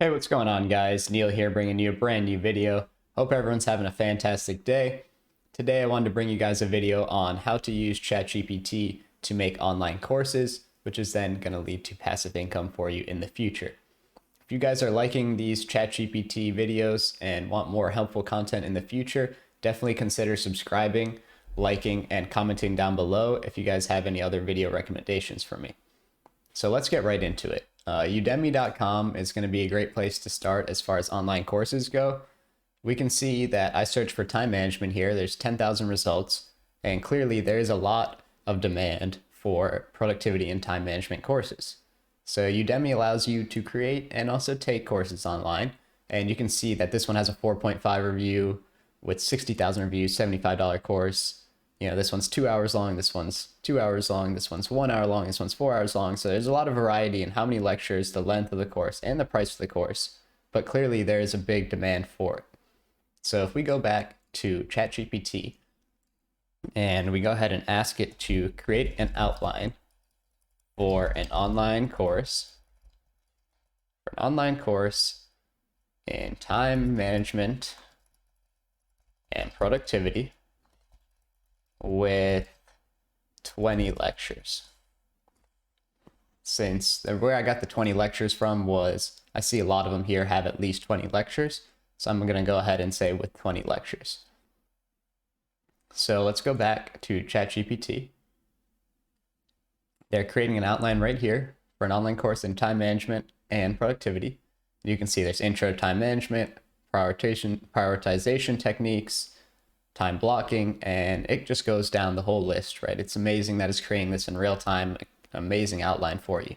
Hey, what's going on, guys? Neil here bringing you a brand new video. Hope everyone's having a fantastic day. Today I wanted to bring you guys a video on how to use ChatGPT to make online courses, which is then going to lead to passive income for you in the future. If you guys are liking these ChatGPT videos and want more helpful content in the future, definitely consider subscribing, liking, and commenting down below if you guys have any other video recommendations for me. So let's get right into it. Udemy.com is going to be a great place to start as far as online courses go. We can see that I searched for time management here. There's 10,000 results, and clearly there is a lot of demand for productivity and time management courses. So Udemy allows you to create and also take courses online, and you can see that this one has a 4.5 review with 60,000 reviews, $75 course. You know, this one's 2 hours long, this one's 2 hours long, this one's 1 hour long, this one's 4 hours long. So there's a lot of variety in how many lectures, the length of the course, and the price of the course. But clearly there is a big demand for it. So if we go back to ChatGPT and we go ahead and ask it to create an outline for an online course, in time management and productivity with 20 lectures. Since where I got the 20 lectures from was, I see a lot of them here have at least 20 lectures. So I'm going to go ahead and say with 20 lectures. So let's go back to ChatGPT. They're creating an outline right here for an online course in time management and productivity. You can see there's intro to time management, prioritization techniques, time blocking, and it just goes down the whole list, right? It's amazing that it's creating this in real time, amazing outline for you.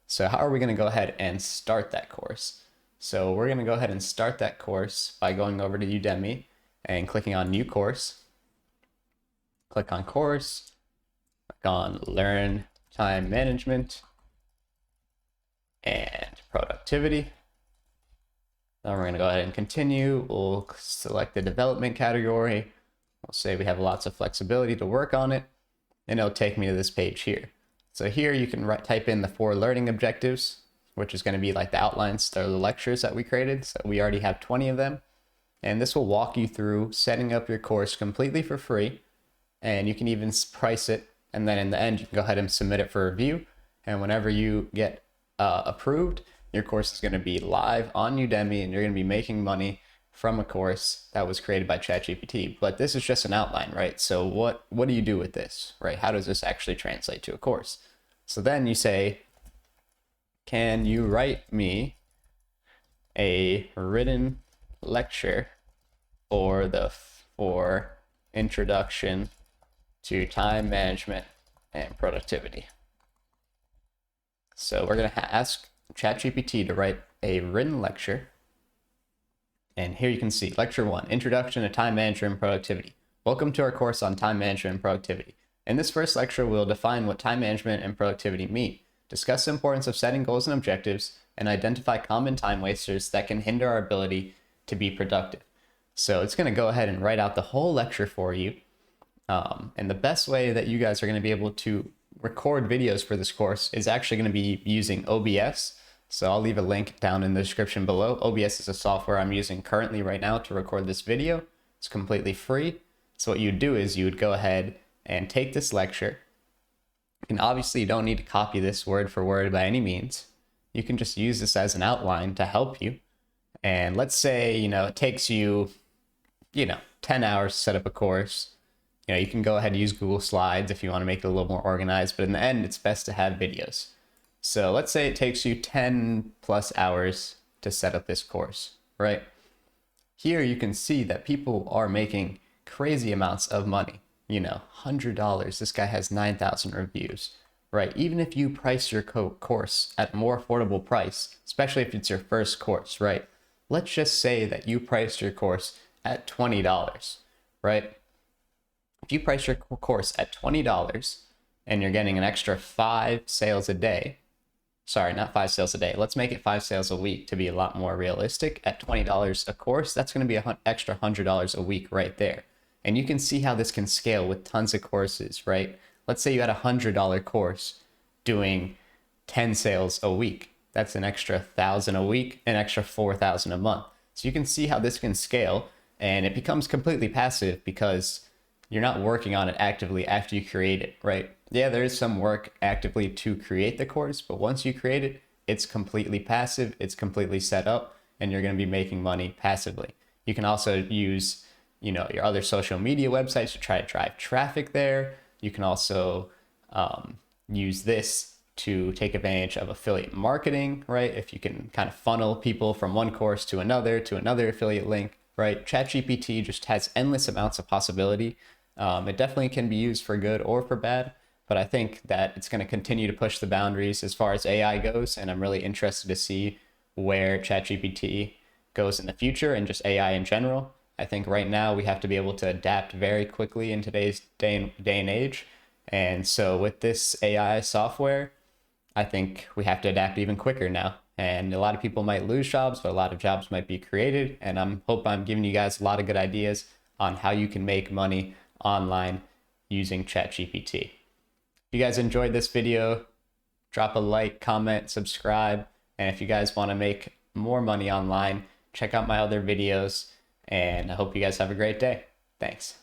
So how are we going to go ahead and start that course? So we're going to go ahead and start that course by going over to Udemy and clicking on new course. Click on course, click on learn time management and productivity. Then we're going to go ahead and continue. We'll select the development category. We'll say we have lots of flexibility to work on it, and it'll take me to this page here. So here you can type in the 4 learning objectives, which is going to be like the outlines, the lectures that we created. So we already have 20 of them, and this will walk you through setting up your course completely for free, and you can even price it, and then in the end you can go ahead and submit it for review, and whenever you get approved, your course is going to be live on Udemy, and you're going to be making money from a course that was created by ChatGPT. But this is just an outline, right? So what do you do with this, right? How does this actually translate to a course? So then you say, can you write me a written lecture for introduction to time management and productivity? So we're going to ask ChatGPT to write a written lecture. And here you can see lecture 1, introduction to time management and productivity. Welcome to our course on time management and productivity. In this first lecture, we'll define what time management and productivity mean, discuss the importance of setting goals and objectives, and identify common time wasters that can hinder our ability to be productive. So it's going to go ahead and write out the whole lecture for you. And the best way that you guys are going to be able to record videos for this course is actually going to be using OBS. So I'll leave a link down in the description below. OBS is a software I'm using currently right now to record this video. It's completely free. So what you would do is you would go ahead and take this lecture. And obviously you don't need to copy this word for word by any means. You can just use this as an outline to help you. And let's say, it takes you, 10 hours to set up a course. You can go ahead and use Google Slides if you want to make it a little more organized, but in the end, it's best to have videos. So let's say it takes you 10 plus hours to set up this course, right? Here you can see that people are making crazy amounts of money. $100. This guy has 9,000 reviews, right? Even if you price your course at a more affordable price, especially if it's your first course, right? Let's just say that you priced your course at $20, right? If you price your course at $20 and you're getting an extra 5 sales a day, sorry, not 5 sales a day. Let's make it 5 sales a week to be a lot more realistic. At $20 a course, that's going to be an extra $100 a week right there. And you can see how this can scale with tons of courses, right? Let's say you had a $100 course doing 10 sales a week. That's an extra 1,000 a week, an extra 4,000 a month. So you can see how this can scale, and it becomes completely passive because you're not working on it actively after you create it, right? Yeah, there is some work actively to create the course, but once you create it, it's completely passive, it's completely set up, and you're going to be making money passively. You can also use, your other social media websites to try to drive traffic there. You can also use this to take advantage of affiliate marketing, right? If you can kind of funnel people from one course to another affiliate link, right? ChatGPT just has endless amounts of possibility. It definitely can be used for good or for bad, but I think that it's going to continue to push the boundaries as far as AI goes, and I'm really interested to see where ChatGPT goes in the future and just AI in general. I think right now we have to be able to adapt very quickly in today's day and age. And so with this AI software, I think we have to adapt even quicker now. And a lot of people might lose jobs, but a lot of jobs might be created. And I hope I'm giving you guys a lot of good ideas on how you can make money online using ChatGPT. If you guys enjoyed this video, drop a like, comment, subscribe. And if you guys want to make more money online, check out my other videos. And I hope you guys have a great day. Thanks.